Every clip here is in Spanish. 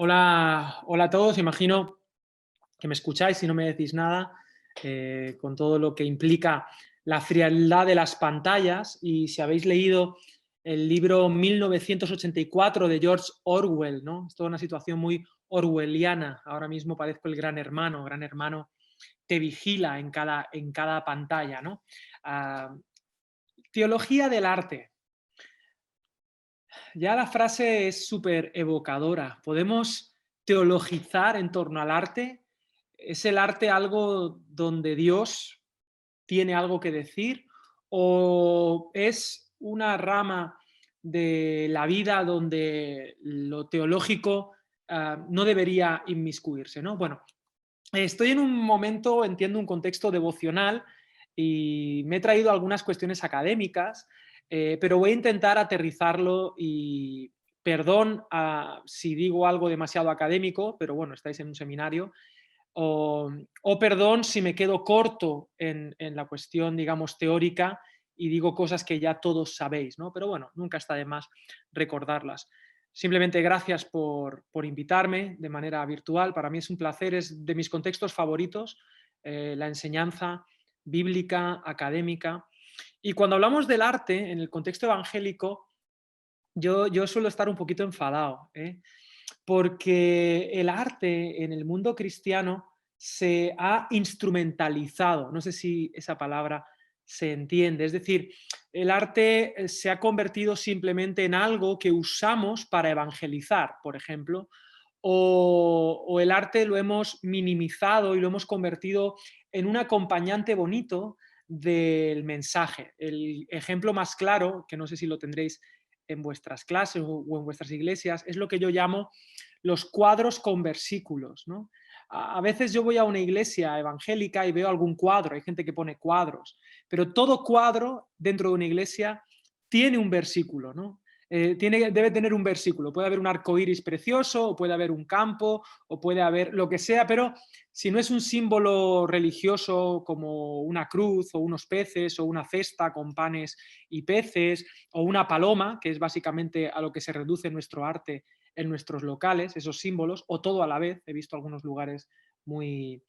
Hola, hola a todos. Imagino que me escucháis y no me decís nada, con todo lo que implica la frialdad de las pantallas. Y si habéis leído el libro 1984 de George Orwell, ¿no? Es toda una situación muy orwelliana. Ahora mismo parezco el gran hermano te vigila en cada pantalla, ¿no? Ah, teología del arte. Ya la frase es súper evocadora. ¿Podemos teologizar en torno al arte? ¿Es el arte algo donde Dios tiene algo que decir? ¿O es una rama de la vida donde lo teológico no debería inmiscuirse, ¿no? Bueno, estoy en un momento, entiendo, un contexto devocional y me he traído algunas cuestiones académicas, pero voy a intentar aterrizarlo y perdón si digo algo demasiado académico, pero bueno, estáis en un seminario, o perdón si me quedo corto en la cuestión, digamos, teórica y digo cosas que ya todos sabéis, ¿no? Pero bueno, nunca está de más recordarlas. Simplemente gracias por invitarme de manera virtual. Para mí es un placer, es de mis contextos favoritos, la enseñanza bíblica, académica. Y cuando hablamos del arte en el contexto evangélico, yo suelo estar un poquito enfadado, ¿eh? Porque el arte en el mundo cristiano se ha instrumentalizado. No sé si esa palabra se entiende. Es decir, el arte se ha convertido simplemente en algo que usamos para evangelizar, por ejemplo, o el arte lo hemos minimizado y lo hemos convertido en un acompañante bonito del mensaje. El ejemplo más claro, que no sé si lo tendréis en vuestras clases o en vuestras iglesias, es lo que yo llamo los cuadros con versículos, ¿no? A veces yo voy a una iglesia evangélica y veo algún cuadro, hay gente que pone cuadros, pero todo cuadro dentro de una iglesia tiene un versículo, ¿no? Debe tener un versículo. Puede haber un arco iris precioso, o puede haber un campo, o puede haber lo que sea, pero si no es un símbolo religioso como una cruz, o unos peces, o una cesta con panes y peces, o una paloma, que es básicamente a lo que se reduce nuestro arte en nuestros locales, esos símbolos, o todo a la vez. He visto algunos lugares muy,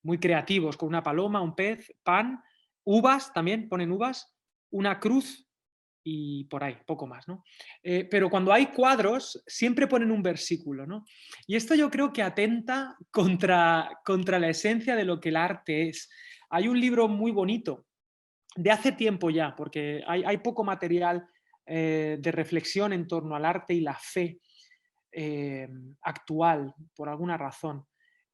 muy creativos con una paloma, un pez, pan, uvas, también ponen uvas, una cruz y por ahí, poco más, ¿no? Pero cuando hay cuadros, siempre ponen un versículo, ¿no? Y esto yo creo que atenta contra la esencia de lo que el arte es. Hay un libro muy bonito, de hace tiempo ya, porque hay poco material de reflexión en torno al arte y la fe actual, por alguna razón.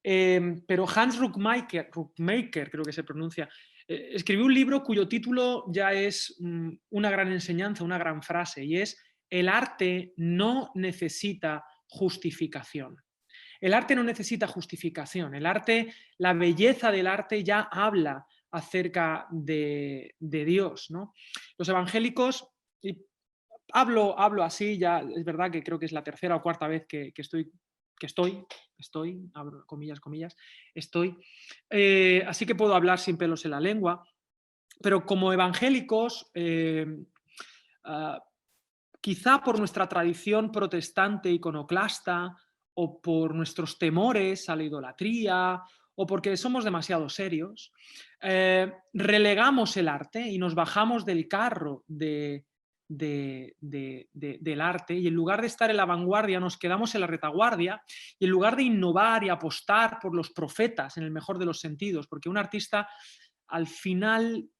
Pero Hans Ruckmaker, creo que se pronuncia, escribió un libro cuyo título ya es una gran enseñanza, una gran frase, y es: el arte no necesita justificación. El arte no necesita justificación. El arte, la belleza del arte ya habla acerca de Dios, ¿no? Los evangélicos, y hablo así, ya es verdad que creo que es la tercera o cuarta vez que estoy, abro comillas, comillas, estoy, así que puedo hablar sin pelos en la lengua, pero como evangélicos, ah, quizá por nuestra tradición protestante iconoclasta o por nuestros temores a la idolatría o porque somos demasiado serios, relegamos el arte y nos bajamos del carro del arte y en lugar de estar en la vanguardia nos quedamos en la retaguardia y en lugar de innovar y apostar por los profetas en el mejor de los sentidos, porque un artista al final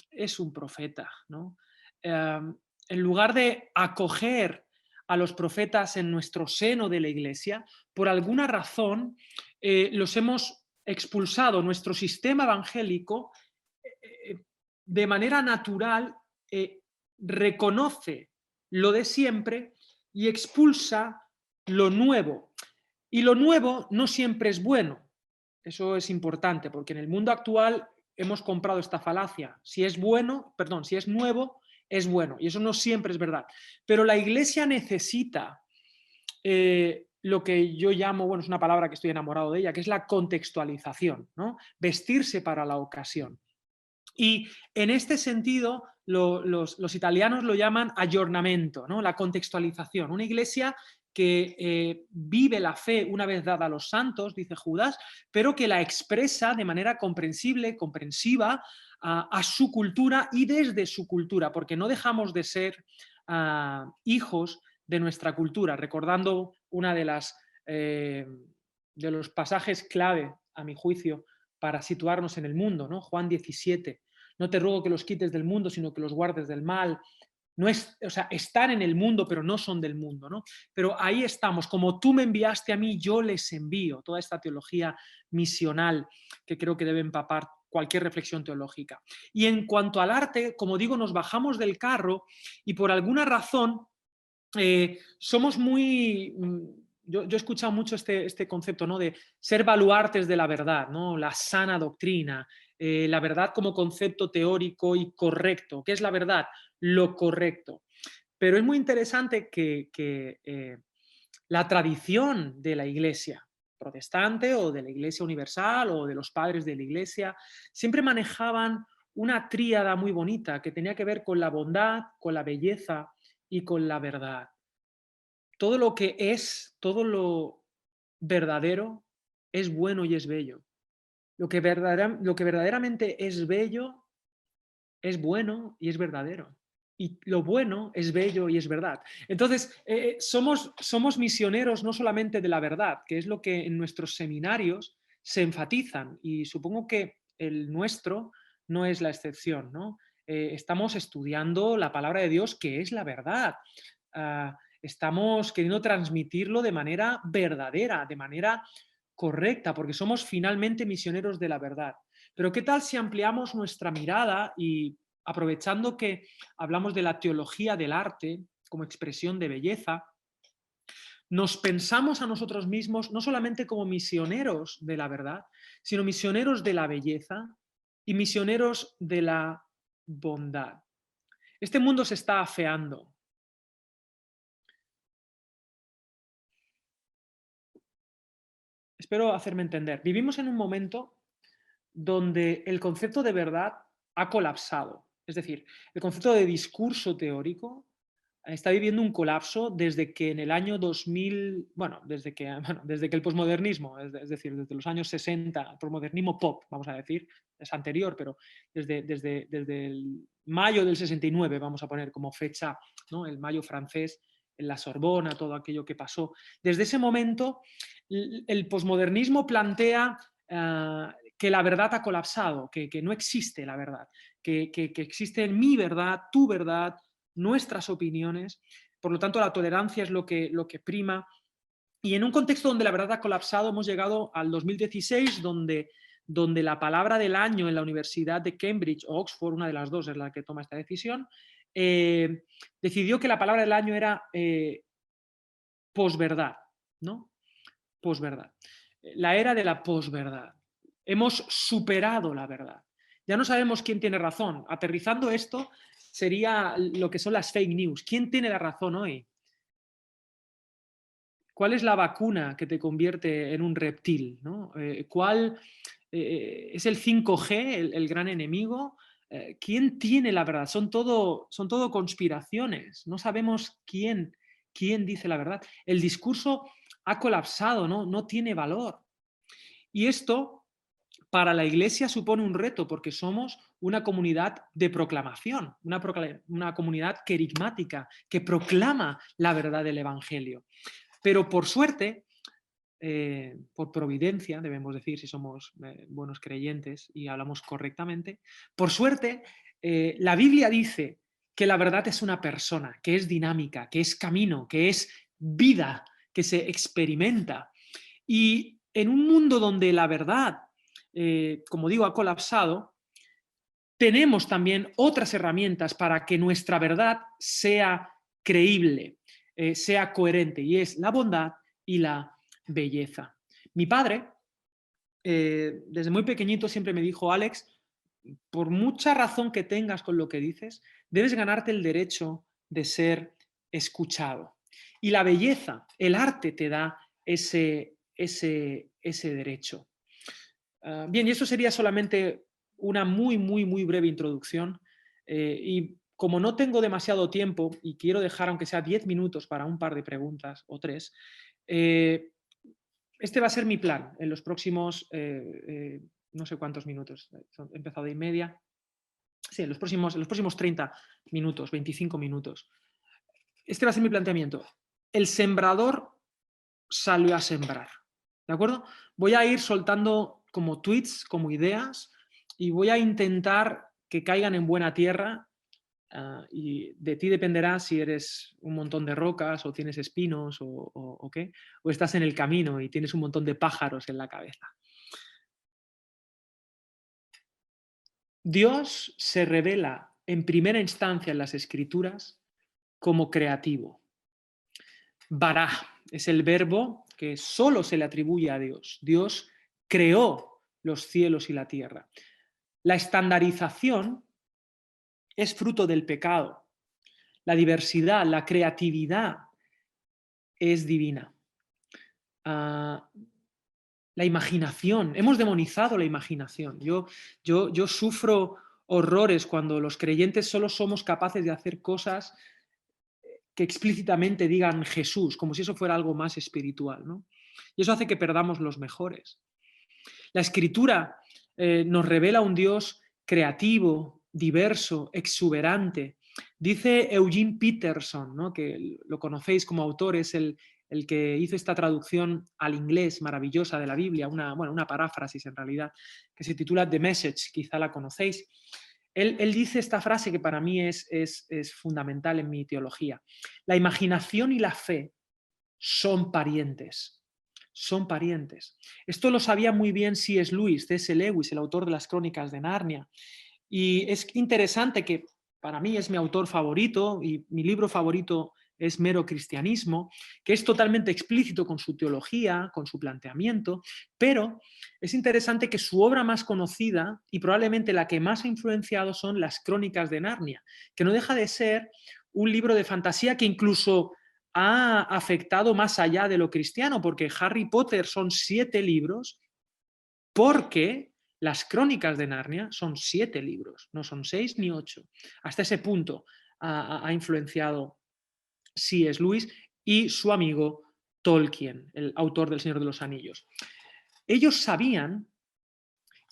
es un profeta, ¿no? En lugar de acoger a los profetas en nuestro seno de la iglesia, por alguna razón los hemos expulsado. Nuestro sistema evangélico, de manera natural, reconoce lo de siempre y expulsa lo nuevo. Y lo nuevo no siempre es bueno. Eso es importante, porque en el mundo actual hemos comprado esta falacia. Si es bueno, perdón, si es nuevo, es bueno. Y eso no siempre es verdad. Pero la iglesia necesita lo que yo llamo, bueno, es una palabra que estoy enamorado de ella, que es la contextualización, ¿no? Vestirse para la ocasión. Y en este sentido, los italianos lo llaman aggiornamento, ¿no? La contextualización. Una iglesia que vive la fe una vez dada a los santos, dice Judas, pero que la expresa de manera comprensible, comprensiva, a su cultura y desde su cultura, porque no dejamos de ser hijos de nuestra cultura, recordando una de los pasajes clave, a mi juicio, para situarnos en el mundo, ¿no? Juan 17. No te ruego que los quites del mundo, sino que los guardes del mal. No es, o sea, están en el mundo, pero no son del mundo, ¿no? Pero ahí estamos, como tú me enviaste a mí, yo les envío. Toda esta teología misional que creo que debe empapar cualquier reflexión teológica. Y en cuanto al arte, como digo, nos bajamos del carro y por alguna razón somos muy... Yo he escuchado mucho este concepto, ¿no? De ser baluartes de la verdad, ¿no? La sana doctrina, la verdad como concepto teórico y correcto. ¿Qué es la verdad? Lo correcto. Pero es muy interesante que la tradición de la Iglesia protestante o de la Iglesia universal o de los padres de la Iglesia siempre manejaban una tríada muy bonita que tenía que ver con la bondad, con la belleza y con la verdad. Todo lo que es, todo lo verdadero es bueno y es bello. Lo que verdaderamente es bello es bueno y es verdadero. Y lo bueno es bello y es verdad. Entonces, somos misioneros no solamente de la verdad, que es lo que en nuestros seminarios se enfatizan, y supongo que el nuestro no es la excepción, ¿no? Estamos estudiando la palabra de Dios, que es la verdad. Estamos queriendo transmitirlo de manera verdadera, de manera correcta, porque somos finalmente misioneros de la verdad. Pero ¿qué tal si ampliamos nuestra mirada y aprovechando que hablamos de la teología del arte como expresión de belleza, nos pensamos a nosotros mismos no solamente como misioneros de la verdad, sino misioneros de la belleza y misioneros de la bondad? Este mundo se está afeando. Espero hacerme entender. Vivimos en un momento donde el concepto de verdad ha colapsado. Es decir, el concepto de discurso teórico está viviendo un colapso desde que en el año 2000, desde que el posmodernismo, es decir, desde los años 60, el posmodernismo pop, vamos a decir, es anterior, pero desde el mayo del 69, vamos a poner como fecha, ¿no? El mayo francés, en la Sorbona, todo aquello que pasó. Desde ese momento, el posmodernismo plantea que la verdad ha colapsado, que no existe la verdad, que existe mi verdad, tu verdad, nuestras opiniones. Por lo tanto, la tolerancia es lo que prima. Y en un contexto donde la verdad ha colapsado, hemos llegado al 2016, donde la palabra del año en la Universidad de Cambridge o Oxford, una de las dos es la que toma esta decisión, decidió que la palabra del año era posverdad, ¿no? Posverdad. La era de la posverdad. Hemos superado la verdad. Ya no sabemos quién tiene razón. Aterrizando esto, sería lo que son las fake news. ¿Quién tiene la razón hoy? ¿Cuál es la vacuna que te convierte en un reptil, ¿no? ¿Cuál es el 5G, el gran enemigo? ¿Quién tiene la verdad? Son todo conspiraciones. No sabemos quién dice la verdad. El discurso ha colapsado, no tiene valor. Y esto para la Iglesia supone un reto porque somos una comunidad de proclamación, una comunidad querigmática que proclama la verdad del Evangelio. Pero por suerte, por providencia, debemos decir si somos buenos creyentes y hablamos correctamente, por suerte, la Biblia dice que la verdad es una persona, que es dinámica, que es camino, que es vida, que se experimenta. Y en un mundo donde la verdad, como digo, ha colapsado, tenemos también otras herramientas para que nuestra verdad sea creíble, sea coherente, y es la bondad y la belleza. Mi padre, desde muy pequeñito, siempre me dijo: Alex, por mucha razón que tengas con lo que dices, debes ganarte el derecho de ser escuchado. Y la belleza, el arte te da ese derecho. Bien, y eso sería solamente una muy, muy, muy breve introducción. Y como no tengo demasiado tiempo y quiero dejar aunque sea 10 minutos para un par de preguntas o tres, este va a ser mi plan en los próximos, no sé cuántos minutos, he empezado y media, sí, en los próximos 30 minutos, 25 minutos. Este va a ser mi planteamiento. El sembrador salió a sembrar, ¿de acuerdo? Voy a ir soltando como tweets, como ideas, y voy a intentar que caigan en buena tierra. Y de ti dependerá si eres un montón de rocas o tienes espinos o qué, o estás en el camino y tienes un montón de pájaros en la cabeza. Dios se revela en primera instancia en las Escrituras como creativo. Bará es el verbo que solo se le atribuye a Dios. Dios creó los cielos y la tierra. La estandarización es fruto del pecado. La diversidad, la creatividad es divina. La imaginación, hemos demonizado la imaginación. Yo sufro horrores cuando los creyentes solo somos capaces de hacer cosas que explícitamente digan Jesús, como si eso fuera algo más espiritual, ¿no? Y eso hace que perdamos los mejores. La Escritura nos revela un Dios creativo, diverso, exuberante. Dice Eugene Peterson, ¿no?, que lo conocéis como autor, es el que hizo esta traducción al inglés maravillosa de la Biblia, una paráfrasis en realidad, que se titula The Message, quizá la conocéis. Él dice esta frase que para mí es fundamental en mi teología. La imaginación y la fe son parientes. Son parientes. Esto lo sabía muy bien C.S. Lewis, el autor de las Crónicas de Narnia. Y es interesante que para mí es mi autor favorito y mi libro favorito es Mero Cristianismo, que es totalmente explícito con su teología, con su planteamiento, pero es interesante que su obra más conocida y probablemente la que más ha influenciado son las Crónicas de Narnia, que no deja de ser un libro de fantasía que incluso ha afectado más allá de lo cristiano, porque Harry Potter son 7 libros, porque las Crónicas de Narnia son 7 libros, no son 6 ni 8. Hasta ese punto ha influenciado C.S. Lewis y su amigo Tolkien, el autor del Señor de los Anillos. Ellos sabían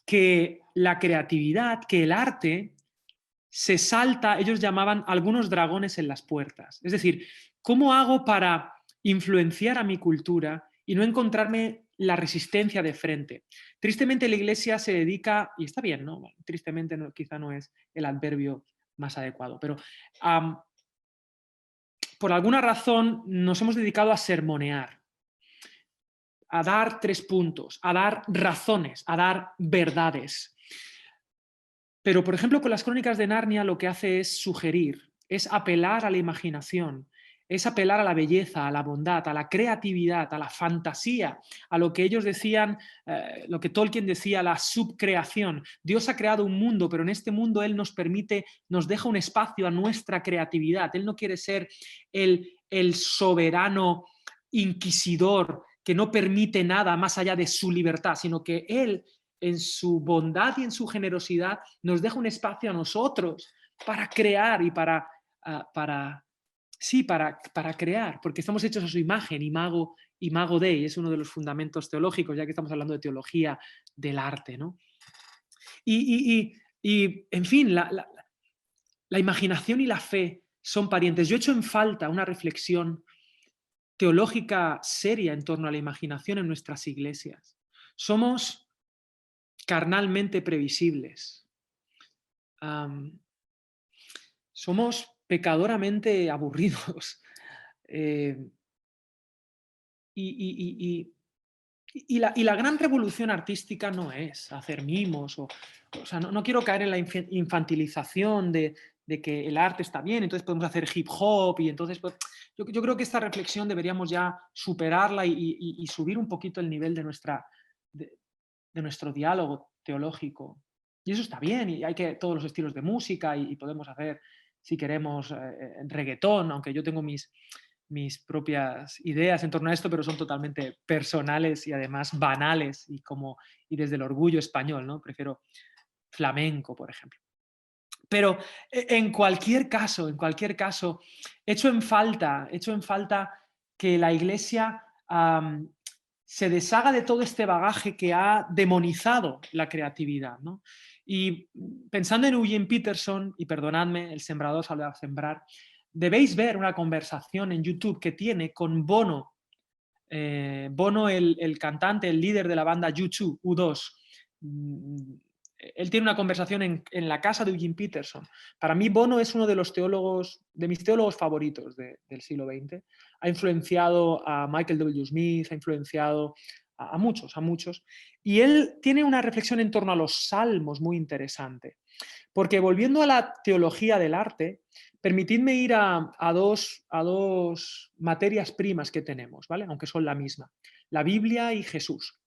que la creatividad, que el arte se salta, ellos llamaban algunos dragones en las puertas. Es decir, ¿cómo hago para influenciar a mi cultura y no encontrarme la resistencia de frente? Tristemente la Iglesia se dedica, y está bien, ¿no? Bueno, tristemente no, quizá no es el adverbio más adecuado, pero por alguna razón nos hemos dedicado a sermonear, a dar 3 puntos, a dar razones, a dar verdades. Pero, por ejemplo, con las Crónicas de Narnia lo que hace es sugerir, es apelar a la imaginación, es apelar a la belleza, a la bondad, a la creatividad, a la fantasía, a lo que ellos decían, lo que Tolkien decía, la subcreación. Dios ha creado un mundo, pero en este mundo Él nos permite, nos deja un espacio a nuestra creatividad. Él no quiere ser el soberano inquisidor que no permite nada más allá de su libertad, sino que Él, en su bondad y en su generosidad, nos deja un espacio a nosotros para crear y para crear, porque estamos hechos a su imagen, imago Dei, es uno de los fundamentos teológicos, ya que estamos hablando de teología del arte, ¿no? Y en fin, la imaginación y la fe son parientes. Yo echo en falta una reflexión teológica seria en torno a la imaginación en nuestras iglesias. Somos carnalmente previsibles. Somos pecadoramente aburridos. Y la gran revolución artística no es hacer mimos, o sea, no quiero caer en la infantilización de que el arte está bien, entonces podemos hacer hip hop y entonces pues, yo creo que esta reflexión deberíamos ya superarla y subir un poquito el nivel de nuestro diálogo teológico. Y eso está bien, y hay que todos los estilos de música y podemos hacer, si queremos, reggaetón, aunque yo tengo mis propias ideas en torno a esto, pero son totalmente personales y además banales y desde el orgullo español, ¿no? Prefiero flamenco, por ejemplo. Pero en cualquier caso, echo en falta que la Iglesia se deshaga de todo este bagaje que ha demonizado la creatividad, ¿no? Y pensando en Eugene Peterson, y perdonadme, el sembrador sale a sembrar, debéis ver una conversación en YouTube que tiene con Bono, Bono, el cantante, el líder de la banda U2, U2. Él tiene una conversación en la casa de Eugene Peterson. Para mí, Bono es uno de los teólogos, de mis teólogos favoritos del siglo XX. Ha influenciado a Michael W. Smith, ha influenciado a muchos, a muchos. Y él tiene una reflexión en torno a los salmos muy interesante. Porque volviendo a la teología del arte, permitidme ir a dos materias primas que tenemos, ¿vale? Aunque son la misma, la Biblia y Jesús.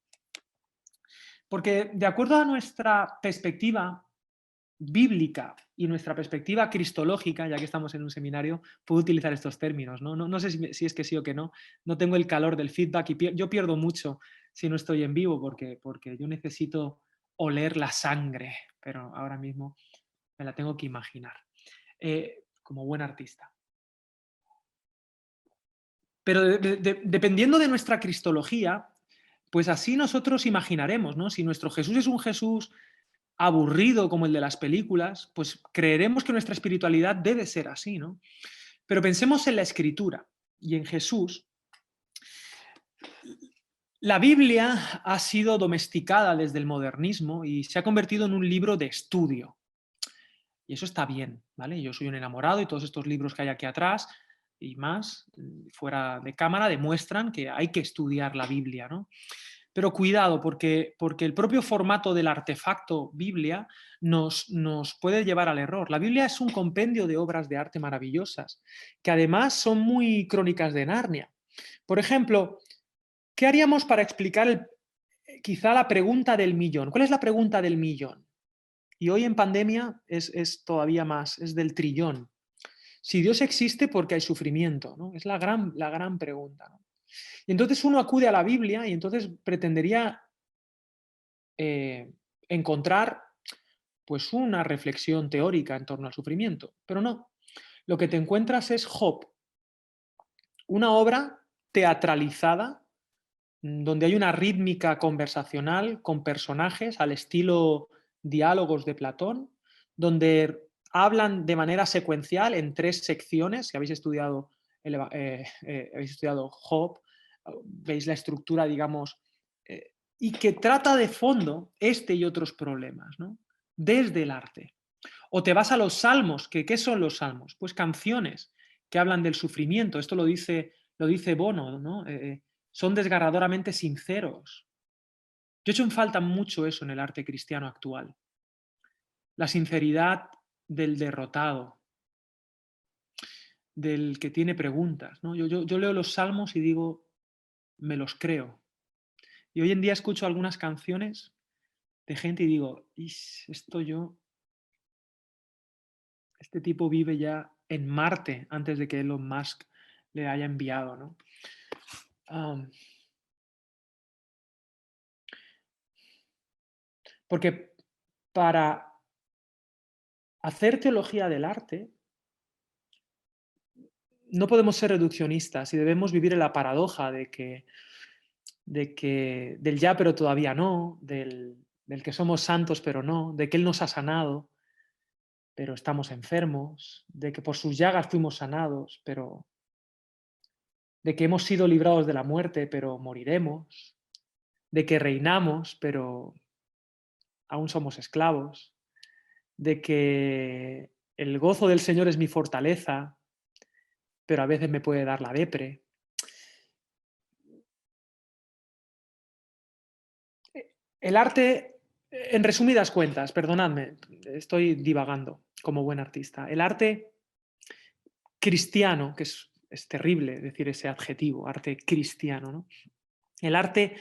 Porque de acuerdo a nuestra perspectiva bíblica y nuestra perspectiva cristológica, ya que estamos en un seminario, puedo utilizar estos términos, ¿no? No sé si es que sí o que no, no tengo el calor del feedback y yo pierdo mucho si no estoy en vivo porque yo necesito oler la sangre, pero ahora mismo me la tengo que imaginar, como buen artista. Pero dependiendo de nuestra cristología, pues así nosotros imaginaremos, ¿no? Si nuestro Jesús es un Jesús aburrido como el de las películas, pues creeremos que nuestra espiritualidad debe ser así, ¿no? Pero pensemos en la Escritura y en Jesús. La Biblia ha sido domesticada desde el modernismo y se ha convertido en un libro de estudio. Y eso está bien, ¿vale? Yo soy un enamorado y todos estos libros que hay aquí atrás y más, fuera de cámara, demuestran que hay que estudiar la Biblia, ¿no? Pero cuidado, porque el propio formato del artefacto Biblia nos puede llevar al error. La Biblia es un compendio de obras de arte maravillosas, que además son muy crónicas de Narnia. Por ejemplo, ¿qué haríamos para explicar quizá la pregunta del millón? ¿Cuál es la pregunta del millón? Y hoy en pandemia es todavía más, es del trillón. Si Dios existe, ¿por qué hay sufrimiento? ¿No? Es la gran pregunta, ¿no? Y entonces uno acude a la Biblia y entonces pretendería encontrar pues una reflexión teórica en torno al sufrimiento, pero no. Lo que te encuentras es Job, una obra teatralizada donde hay una rítmica conversacional con personajes al estilo diálogos de Platón, donde hablan de manera secuencial en tres secciones. Si habéis estudiado, habéis estudiado Job, veis la estructura, digamos, y que trata de fondo este y otros problemas, ¿no? Desde el arte. O te vas a los salmos, que ¿qué son los salmos? Pues canciones que hablan del sufrimiento. Esto lo dice Bono, ¿no? Son desgarradoramente sinceros. Yo echo en falta mucho eso en el arte cristiano actual. La sinceridad del derrotado, del que tiene preguntas, ¿no? Yo leo los salmos y digo, me los creo. Y hoy en día escucho algunas canciones de gente y digo, este tipo vive ya en Marte antes de que Elon Musk le haya enviado, ¿no? Porque para hacer teología del arte no podemos ser reduccionistas y debemos vivir en la paradoja del ya pero todavía no, del que somos santos pero no, de que Él nos ha sanado pero estamos enfermos, de que por sus llagas fuimos sanados, pero de que hemos sido librados de la muerte pero moriremos, de que reinamos pero aún somos esclavos, de que el gozo del Señor es mi fortaleza, pero a veces me puede dar la depre. El arte, en resumidas cuentas, perdonadme, estoy divagando como buen artista. El arte cristiano, que es terrible decir ese adjetivo, arte cristiano, ¿no? El arte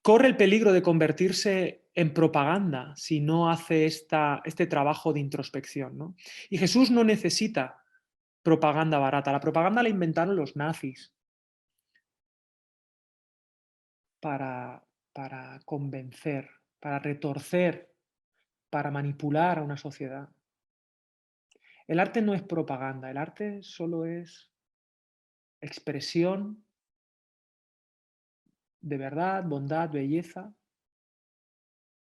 corre el peligro de convertirse en propaganda si no hace este trabajo de introspección, ¿no? Y Jesús no necesita propaganda barata. La propaganda la inventaron los nazis para convencer, para retorcer para manipular a una sociedad. El arte no es propaganda, el arte solo es expresión de verdad, bondad, belleza,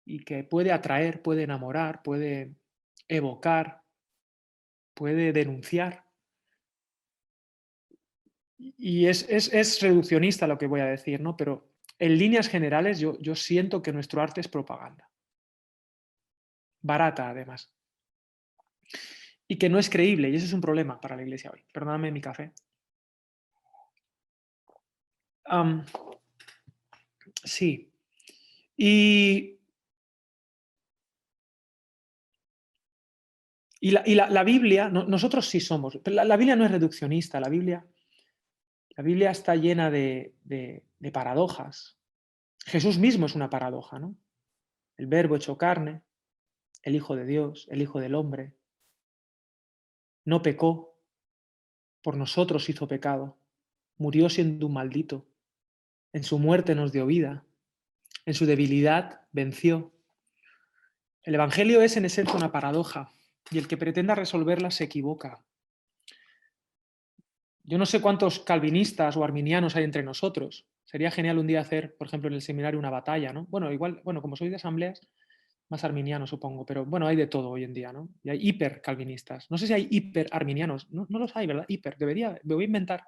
y que puede atraer, puede enamorar, puede evocar, puede denunciar. Y es reduccionista lo que voy a decir, ¿no? Pero en líneas generales yo siento que nuestro arte es propaganda. Barata, además. Y que no es creíble, y ese es un problema para la Iglesia hoy. Perdóname mi café. Am, sí. Y, la Biblia, nosotros sí somos, pero la Biblia no es reduccionista, la Biblia está llena de paradojas. Jesús mismo es una paradoja, ¿no? El Verbo hecho carne, el Hijo de Dios, el Hijo del Hombre, no pecó, por nosotros hizo pecado, murió siendo un maldito, en su muerte nos dio vida, en su debilidad venció. El Evangelio es en esencia una paradoja, y el que pretenda resolverla se equivoca. Yo no sé cuántos calvinistas o arminianos hay entre nosotros. Sería genial un día hacer, por ejemplo, en el seminario una batalla, ¿no? Bueno, igual, bueno, como soy de asambleas, más arminiano supongo, pero bueno, hay de todo hoy en día, ¿no? Y hay hiper calvinistas. No sé si hay hiper arminianos, no los hay, ¿verdad? Hiper, me voy a inventar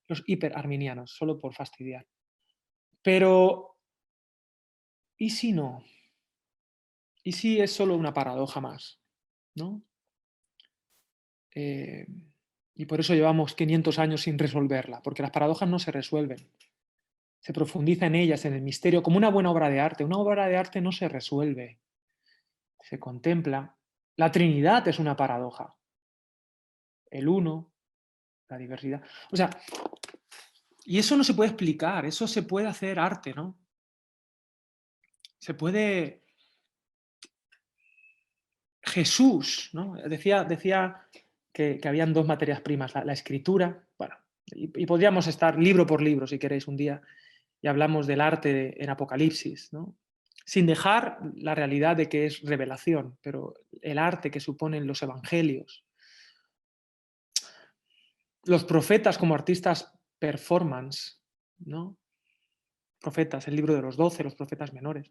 los hiper arminianos, solo por fastidiar. Pero, ¿y si no? ¿Y si es solo una paradoja más? ¿No? Eh, y por eso llevamos 500 años sin resolverla, porque las paradojas no se resuelven. Se profundiza en ellas, en el misterio, como una buena obra de arte. Una obra de arte no se resuelve, se contempla. La Trinidad es una paradoja. El uno, la diversidad. O sea, y eso no se puede explicar, eso se puede hacer arte, ¿no? Se puede... Jesús, ¿no? Decía que habían dos materias primas, la escritura, bueno, y podríamos estar libro por libro, si queréis, un día, y hablamos del arte en Apocalipsis, ¿no? Sin dejar la realidad de que es revelación, pero el arte que suponen los evangelios. Los profetas como artistas performance, ¿no? Profetas, el libro de los 12, los profetas menores.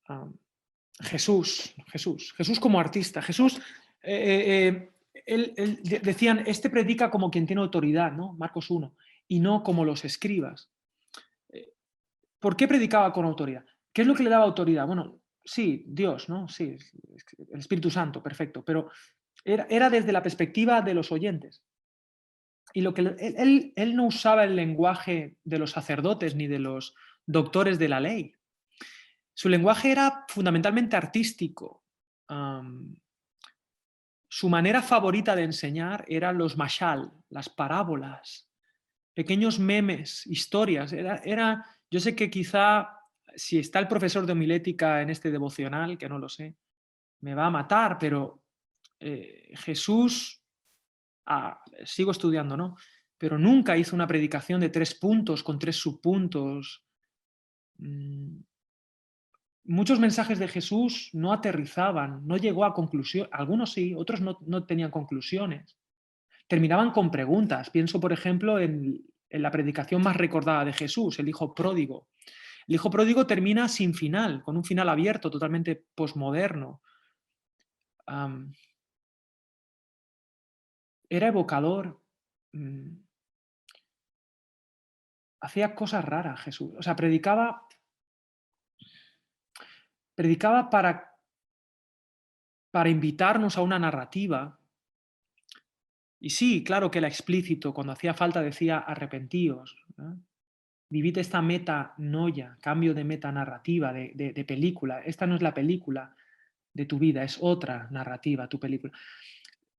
Um, Jesús como artista. Jesús, decían, este predica como quien tiene autoridad, ¿no? Marcos 1, y no como los escribas. ¿Por qué predicaba con autoridad? ¿Qué es lo que le daba autoridad? Bueno, sí, Dios, ¿no? Sí, el Espíritu Santo, perfecto, pero era desde la perspectiva de los oyentes. Y lo que él no usaba el lenguaje de los sacerdotes ni de los doctores de la ley. Su lenguaje era fundamentalmente artístico. Su manera favorita de enseñar eran los mashal, las parábolas, pequeños memes, historias. Yo sé que quizá si está el profesor de homilética en este devocional, que no lo sé, me va a matar, pero Jesús, sigo estudiando, ¿no? Pero nunca hizo una predicación de 3 puntos con 3 subpuntos. Muchos mensajes de Jesús no aterrizaban, no llegó a conclusión. Algunos sí, otros no tenían conclusiones. Terminaban con preguntas. Pienso, por ejemplo, en la predicación más recordada de Jesús, el Hijo Pródigo. El Hijo Pródigo termina sin final, con un final abierto, totalmente posmoderno. Era evocador. Hacía cosas raras Jesús. O sea, predicaba para invitarnos a una narrativa. Y sí, claro que era explícito, cuando hacía falta decía arrepentíos. Vivid esta metanoia, cambio de metanarrativa, de película. Esta no es la película de tu vida, es otra narrativa, tu película.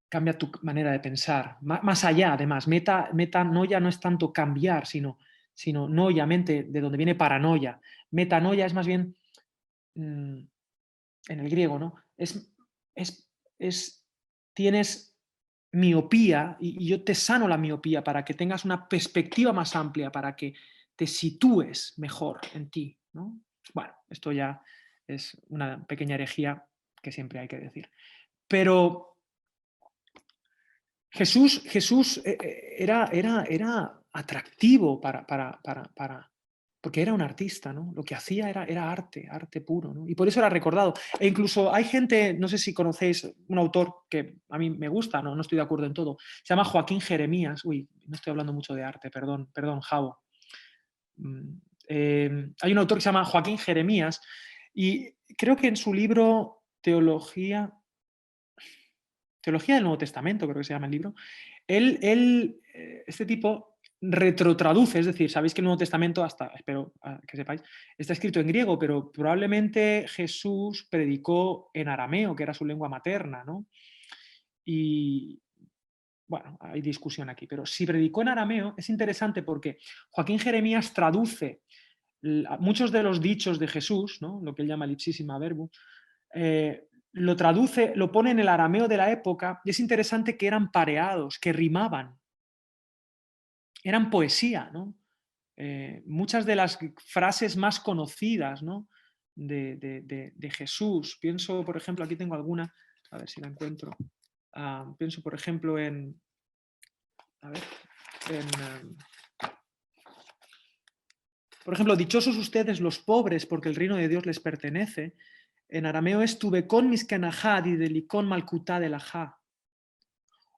Cambia tu manera de pensar. Más allá, además, metanoia no es tanto cambiar, sino noia, mente, de donde viene paranoia. Metanoia es más bien, en el griego, ¿no? Tienes miopía y yo te sano la miopía para que tengas una perspectiva más amplia, para que te sitúes mejor en ti, ¿no? Bueno, esto ya es una pequeña herejía que siempre hay que decir. Pero Jesús era atractivo porque era un artista, ¿no? Lo que hacía era arte, arte puro, ¿no? Y por eso era recordado. E incluso hay gente, no sé si conocéis un autor que a mí me gusta, no estoy de acuerdo en todo, se llama Joaquín Jeremías. Uy, no estoy hablando mucho de arte, perdón, Javo. Hay un autor que se llama Joaquín Jeremías y creo que en su libro Teología del Nuevo Testamento, creo que se llama el libro, este tipo retrotraduce, es decir, sabéis que el Nuevo Testamento, espero que sepáis, está escrito en griego, pero probablemente Jesús predicó en arameo, que era su lengua materna, ¿no? Y bueno, hay discusión aquí, pero si predicó en arameo es interesante porque Joaquín Jeremías traduce muchos de los dichos de Jesús, ¿no? Lo que él llama el ipsissima verbum, lo traduce, lo pone en el arameo de la época y es interesante que eran pareados, que rimaban, eran poesía, ¿no? Muchas de las frases más conocidas, ¿no? de Jesús, pienso, por ejemplo, aquí tengo alguna, a ver si la encuentro, pienso, por ejemplo, a ver, por ejemplo, dichosos ustedes los pobres, porque el reino de Dios les pertenece. En arameo es Tubekon miskenahad y delikon malkutá de lajá.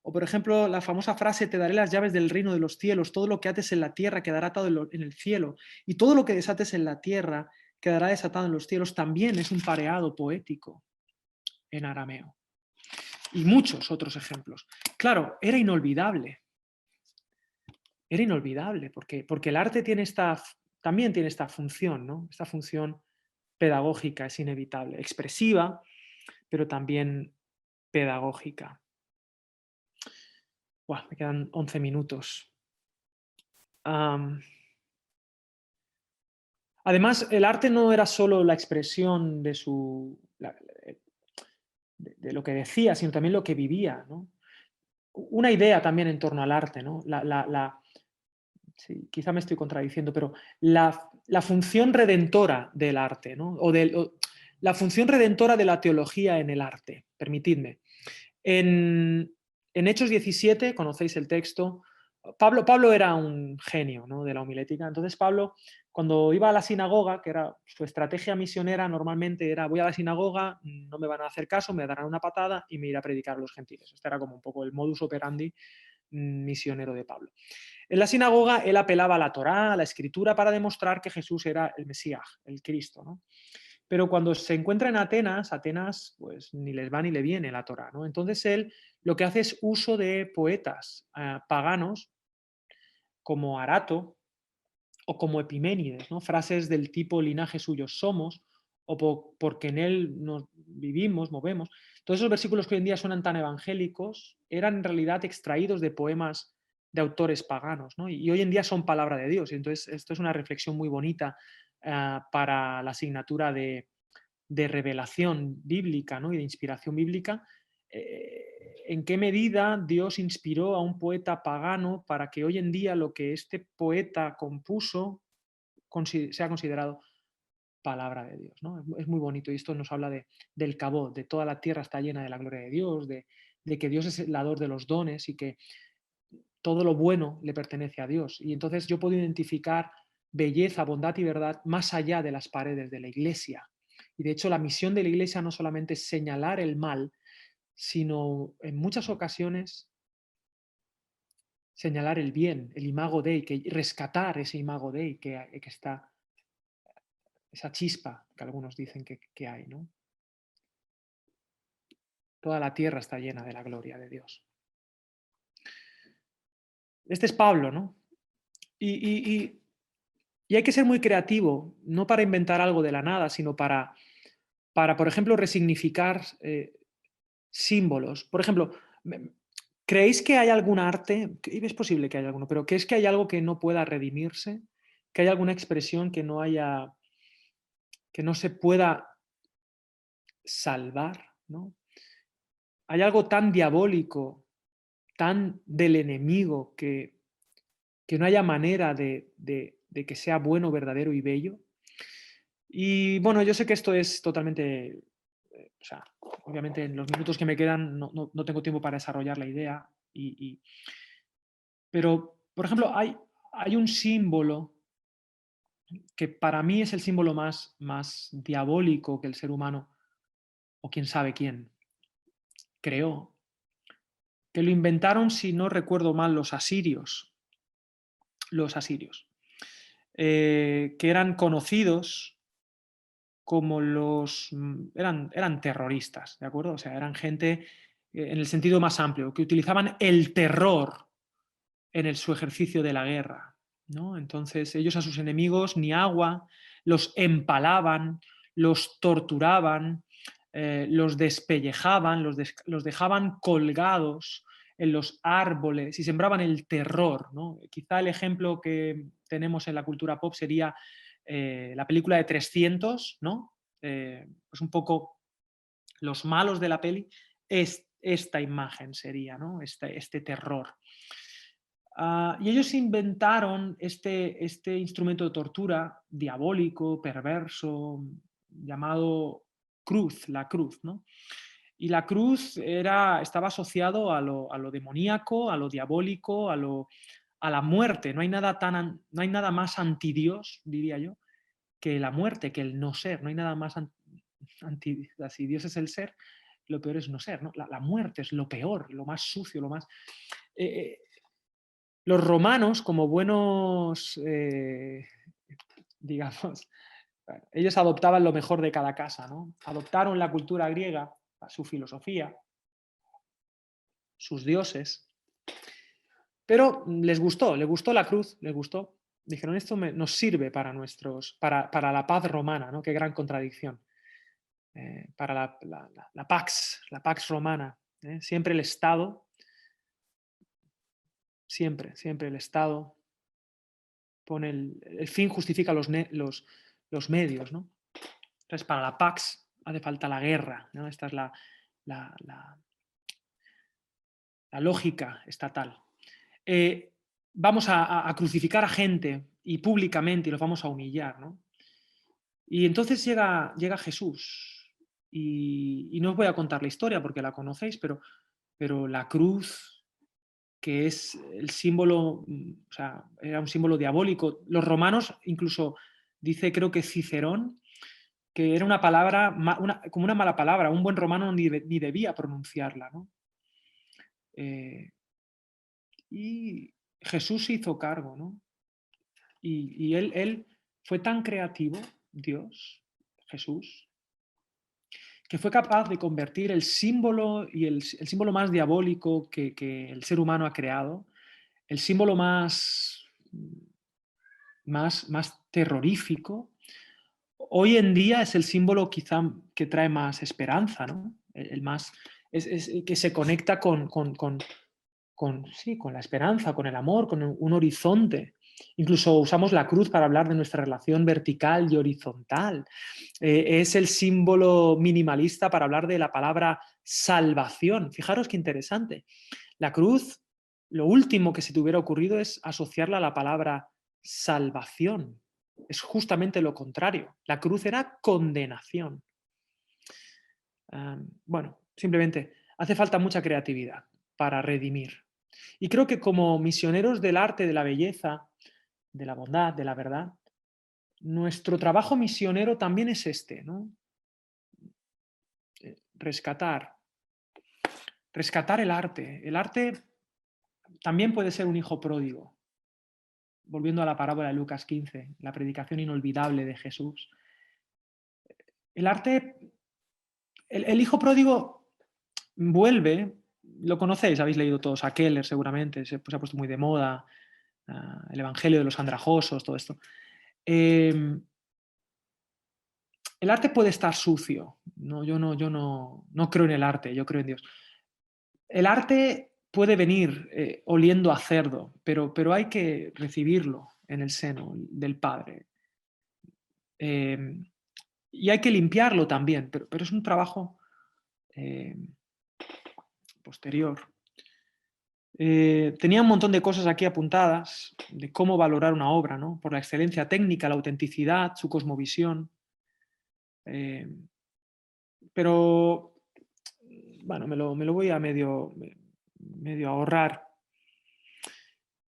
O, por ejemplo, la famosa frase, te daré las llaves del reino de los cielos, todo lo que ates en la tierra quedará atado en el cielo, y todo lo que desates en la tierra quedará desatado en los cielos, también es un pareado poético en arameo. Y muchos otros ejemplos. Claro, era inolvidable, porque el arte también tiene esta función, ¿no? Esta función pedagógica, es inevitable, expresiva, pero también pedagógica. Buah, me quedan 11 minutos. Además, el arte no era solo la expresión de lo que decía, sino también lo que vivía, ¿no? Una idea también en torno al arte, ¿no? Sí, quizá me estoy contradiciendo, pero la función redentora del arte, ¿no? La función redentora de la teología en el arte, permitidme. En Hechos 17, conocéis el texto, Pablo era un genio, ¿no? De la homilética. Entonces Pablo, cuando iba a la sinagoga, que era su estrategia misionera, normalmente era voy a la sinagoga, no me van a hacer caso, me darán una patada y me iré a predicar a los gentiles. Este era como un poco el modus operandi misionero de Pablo. En la sinagoga él apelaba a la Torá, a la escritura, para demostrar que Jesús era el Mesías, el Cristo, ¿no? Pero cuando se encuentra en Atenas pues ni les va ni le viene la Torá, ¿no? Entonces él lo que hace es uso de poetas paganos como Arato o como Epiménides, ¿no? Frases del tipo linaje suyo somos o porque en él nos vivimos, movemos. Todos esos versículos que hoy en día suenan tan evangélicos eran en realidad extraídos de poemas de autores paganos, ¿no? Y hoy en día son palabra de Dios. Y entonces esto es una reflexión muy bonita para la asignatura de revelación bíblica, ¿no? Y de inspiración bíblica. ¿En qué medida Dios inspiró a un poeta pagano para que hoy en día lo que este poeta compuso sea considerado palabra de Dios, ¿no? Es muy bonito y esto nos habla del cabot, de toda la tierra está llena de la gloria de Dios, de que Dios es el dador de los dones y que todo lo bueno le pertenece a Dios. Y entonces yo puedo identificar belleza, bondad y verdad más allá de las paredes de la iglesia. Y de hecho la misión de la iglesia no solamente es señalar el mal, sino en muchas ocasiones señalar el bien, el imago Dei, que rescatar ese imago Dei que está, esa chispa que algunos dicen que hay, ¿no? Toda la tierra está llena de la gloria de Dios. Este es Pablo, ¿no? Y hay que ser muy creativo, no para inventar algo de la nada, sino para por ejemplo, resignificar símbolos. Por ejemplo, ¿creéis que hay algún arte, y es posible que haya alguno, pero creéis que hay algo que no pueda redimirse? ¿Que hay alguna expresión que no se pueda salvar? ¿No? ¿Hay algo tan diabólico, tan del enemigo, que no haya manera de que sea bueno, verdadero y bello? Y bueno, yo sé que esto es totalmente, o sea, obviamente en los minutos que me quedan no tengo tiempo para desarrollar la idea, pero, por ejemplo, hay un símbolo que para mí es el símbolo más diabólico que el ser humano, o quién sabe quién, creó, que lo inventaron, si no recuerdo mal, los asirios, que eran conocidos como eran terroristas, ¿de acuerdo? O sea, eran gente en el sentido más amplio, que utilizaban el terror en su ejercicio de la guerra, ¿no? Entonces ellos a sus enemigos ni agua, los empalaban, los torturaban, los despellejaban, los dejaban colgados en los árboles y sembraban el terror, ¿no? Quizá el ejemplo que tenemos en la cultura pop sería la película de 300, ¿no? Pues un poco los malos de la peli, esta imagen sería, ¿no? Este terror. Y ellos inventaron este instrumento de tortura diabólico, perverso, llamado cruz, la cruz, ¿no? Y la cruz estaba asociado a lo demoníaco, a lo diabólico, a la muerte. No hay nada más antidios, diría yo, que la muerte, que el no ser. No hay nada más anti. Si Dios es el ser, lo peor es no ser, ¿no? La muerte es lo peor, lo más sucio, lo más. eh, los romanos, como buenos, digamos, ellos adoptaban lo mejor de cada casa, ¿no? Adoptaron la cultura griega, su filosofía, sus dioses, pero les gustó la cruz, les gustó. Dijeron, esto nos sirve para la paz romana, ¿no? Qué gran contradicción. Para la pax romana. Siempre el Estado, siempre el Estado pone el fin justifica los medios, ¿no? Entonces, para la Pax hace falta la guerra, ¿no? Esta es la, la- la lógica estatal. Vamos a crucificar a gente y públicamente y los vamos a humillar, ¿no? Y entonces llega Jesús y no os voy a contar la historia porque la conocéis, pero la cruz, que es el símbolo, o sea, era un símbolo diabólico. Los romanos, incluso dice, creo que Cicerón, que era una palabra, como una mala palabra, un buen romano ni debía pronunciarla, ¿no? Eh, y Jesús se hizo cargo, ¿no? Y él fue tan creativo, Dios, Jesús, que fue capaz de convertir el símbolo y el símbolo más diabólico que el ser humano ha creado, el símbolo más terrorífico, hoy en día es el símbolo quizá que trae más esperanza, ¿no? El más, es el que se conecta sí, con la esperanza, con el amor, con un horizonte. Incluso usamos la cruz para hablar de nuestra relación vertical y horizontal. Es el símbolo minimalista para hablar de la palabra salvación. Fijaros qué interesante. La cruz, lo último que se te hubiera ocurrido es asociarla a la palabra salvación. Es justamente lo contrario. La cruz era condenación. Bueno, simplemente hace falta mucha creatividad para redimir. Y creo que como misioneros del arte, de la belleza, de la bondad, de la verdad, nuestro trabajo misionero también es este, ¿no? Rescatar, rescatar el arte. El arte también puede ser un hijo pródigo. Volviendo a la parábola de Lucas 15, la predicación inolvidable de Jesús. El arte, el hijo pródigo vuelve, lo conocéis, habéis leído todos a Keller seguramente, se ha puesto muy de moda, el Evangelio de los Andrajosos, todo esto. El arte puede estar sucio, no, yo no creo en el arte, yo creo en Dios. El arte puede venir oliendo a cerdo, pero hay que recibirlo en el seno del Padre. Eh, y hay que limpiarlo también, pero es un trabajo eh, posterior. Tenía un montón de cosas aquí apuntadas de cómo valorar una obra, ¿no? Por la excelencia técnica, la autenticidad, su cosmovisión. Eh, pero, bueno, me lo voy a medio ahorrar.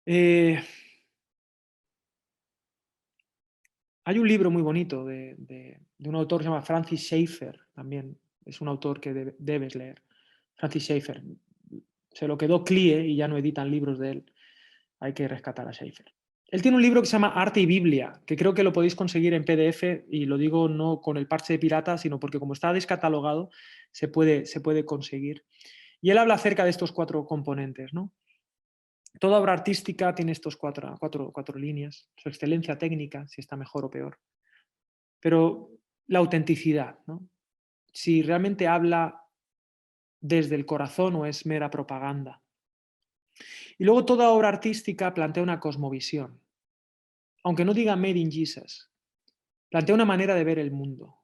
Eh, Hay un libro muy bonito de un autor que se llama Francis Schaeffer, también es un autor que debes leer. Francis Schaeffer. Se lo quedó Clie y ya no editan libros de él. Hay que rescatar a Schaeffer. Él tiene un libro que se llama Arte y Biblia, que creo que lo podéis conseguir en PDF, y lo digo no con el parche de pirata, sino porque como está descatalogado, se puede conseguir. Y él habla acerca de estos 4 componentes, ¿no? Toda obra artística tiene estos cuatro líneas, su excelencia técnica, si está mejor o peor, pero la autenticidad, ¿no? Si realmente habla desde el corazón o es mera propaganda. Y luego toda obra artística plantea una cosmovisión, aunque no diga Made in Jesus, plantea una manera de ver el mundo.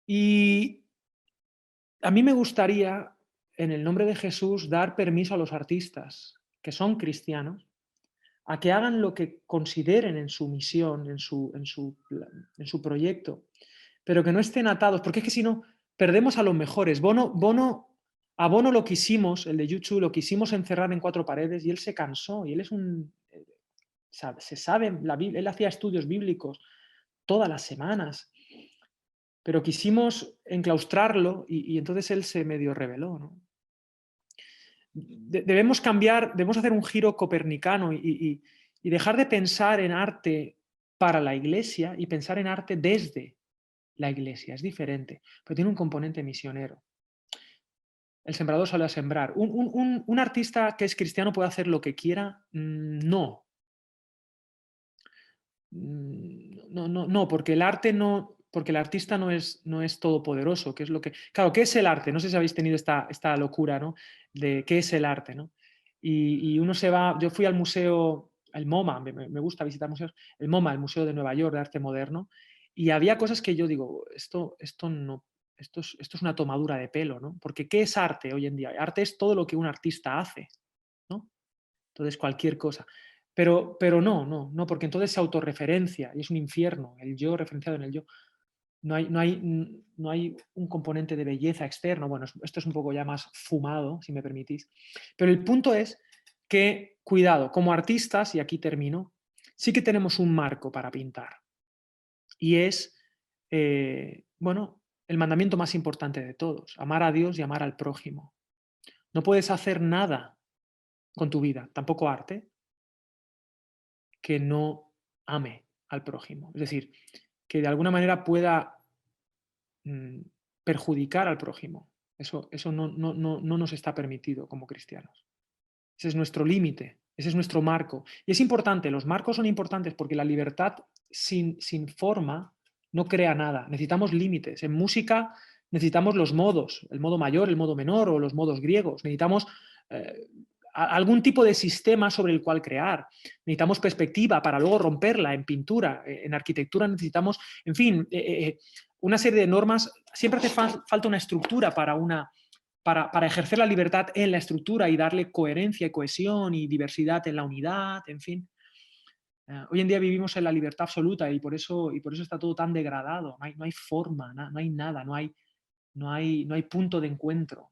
Y a mí me gustaría, en el nombre de Jesús, dar permiso a los artistas que son cristianos a que hagan lo que consideren en su misión, en su proyecto, pero que no estén atados, porque es que si no, perdemos a los mejores. A Bono lo quisimos, el de YouTube, lo quisimos encerrar en 4 paredes y él se cansó, y él es se sabe la Biblia, él hacía estudios bíblicos todas las semanas, pero quisimos enclaustrarlo y entonces él se medio rebeló, ¿no? Debemos cambiar, debemos hacer un giro copernicano y dejar de pensar en arte para la Iglesia y pensar en arte desde la Iglesia. Es diferente, pero tiene un componente misionero. El sembrador sale a sembrar. ¿Un artista que es cristiano puede hacer lo que quiera? No. No, porque el arte no, porque el artista no es todopoderoso, que es lo que. Claro, ¿qué es el arte? No sé si habéis tenido esta locura, ¿no? De qué es el arte, ¿no? Y uno se va. Yo fui al museo, el MoMA, me gusta visitar museos, el MoMA, el Museo de Nueva York de Arte Moderno, y había cosas que yo digo, esto no. Esto es una tomadura de pelo, ¿no? Porque ¿qué es arte hoy en día? Arte es todo lo que un artista hace, ¿no? Entonces, cualquier cosa. Pero no, porque entonces se autorreferencia y es un infierno, el yo referenciado en el yo. No hay un componente de belleza externo. Bueno, esto es un poco ya más fumado, si me permitís. Pero el punto es que, cuidado, como artistas, y aquí termino, sí que tenemos un marco para pintar. Y es, bueno, el mandamiento más importante de todos, amar a Dios y amar al prójimo. No puedes hacer nada con tu vida, tampoco arte, que no ame al prójimo. Es decir, que de alguna manera pueda perjudicar al prójimo. Eso no nos está permitido como cristianos. Ese es nuestro límite, ese es nuestro marco. Y es importante, los marcos son importantes porque la libertad sin forma no crea nada. Necesitamos límites. En música necesitamos los modos, el modo mayor, el modo menor o los modos griegos. Necesitamos algún tipo de sistema sobre el cual crear. Necesitamos perspectiva para luego romperla en pintura. En arquitectura necesitamos, en fin, una serie de normas. Siempre hace falta una estructura para ejercer la libertad en la estructura y darle coherencia y cohesión y diversidad en la unidad, en fin. Hoy en día vivimos en la libertad absoluta y por eso está todo tan degradado. No hay forma, no hay nada, no hay punto de encuentro.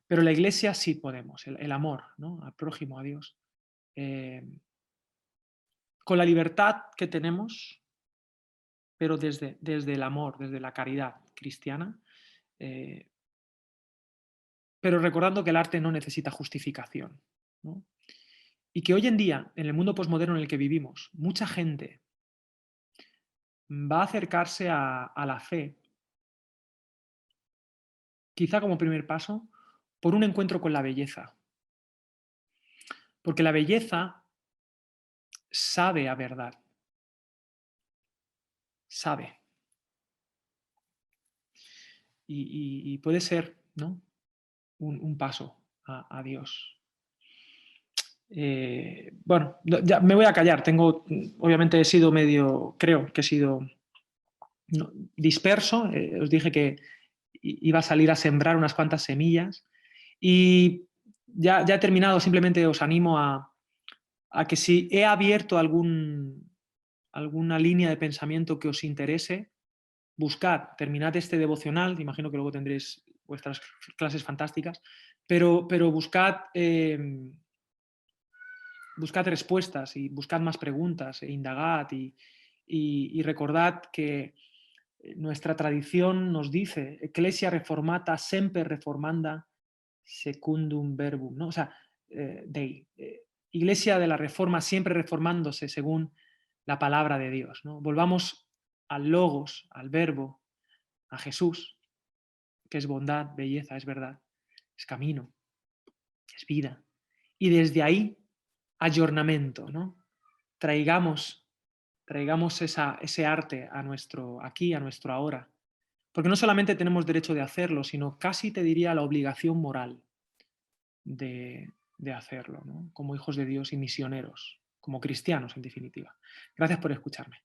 Pero la Iglesia sí podemos, el amor, ¿no? Al prójimo, a Dios. Con la libertad que tenemos, pero desde el amor, desde la caridad cristiana, pero recordando que el arte no necesita justificación, ¿no? Y que hoy en día, en el mundo posmoderno en el que vivimos, mucha gente va a acercarse a la fe, quizá como primer paso, por un encuentro con la belleza. Porque la belleza sabe a verdad. Sabe. Y puede ser, ¿no? Un paso a Dios. Bueno, ya me voy a callar. Obviamente he sido creo que he sido disperso. Os dije que iba a salir a sembrar unas cuantas semillas. Y ya he terminado. Simplemente os animo a que si he abierto alguna línea de pensamiento que os interese, buscad, terminad este devocional, imagino que luego tendréis vuestras clases fantásticas, pero buscad, buscad respuestas y buscad más preguntas e indagad y recordad que nuestra tradición nos dice, Ecclesia reformata semper reformanda secundum verbum, ¿no? O sea, Dei, Iglesia de la Reforma siempre reformándose según la palabra de Dios, ¿no? Volvamos al logos, al verbo, a Jesús, que es bondad, belleza, es verdad, es camino, es vida. Y desde ahí, ayornamiento, ¿no? Traigamos, traigamos ese arte a nuestro aquí, a nuestro ahora. Porque no solamente tenemos derecho de hacerlo, sino casi te diría la obligación moral de hacerlo, ¿no? Como hijos de Dios y misioneros, como cristianos en definitiva. Gracias por escucharme.